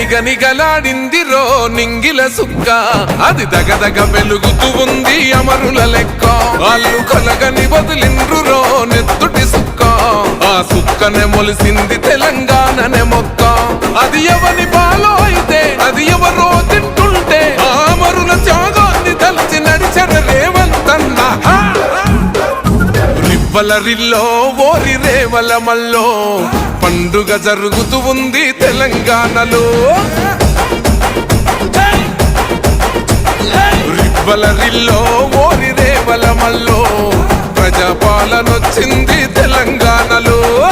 నిగనిగలాడిందిరో నింగిల సుక్క, అది దగదగ వెలుగుతూ ఉంది అమరుల లెక్క. వాళ్ళు కొలగని వదిలిండ్రురో నెత్తుటి సుక్క, ఆ సుక్కనే మొలిసింది తెలంగాణనే మొక్క. అది ఎవని బాలో అయితే అది ఎవరో తింటుంటే, ఆ అమరుల త్యాగాన్ని తలచి నడిచర రేవంతన్న. రివ్వల రిల్లో ఓరి రేవల మల్లో పండుగ జరుగుతూ ఉంది తెలంగాణలో. రివ్వల రిల్లో ఓరి రేవల మల్లో ప్రజాపాలనొచ్చింది తెలంగాణలో.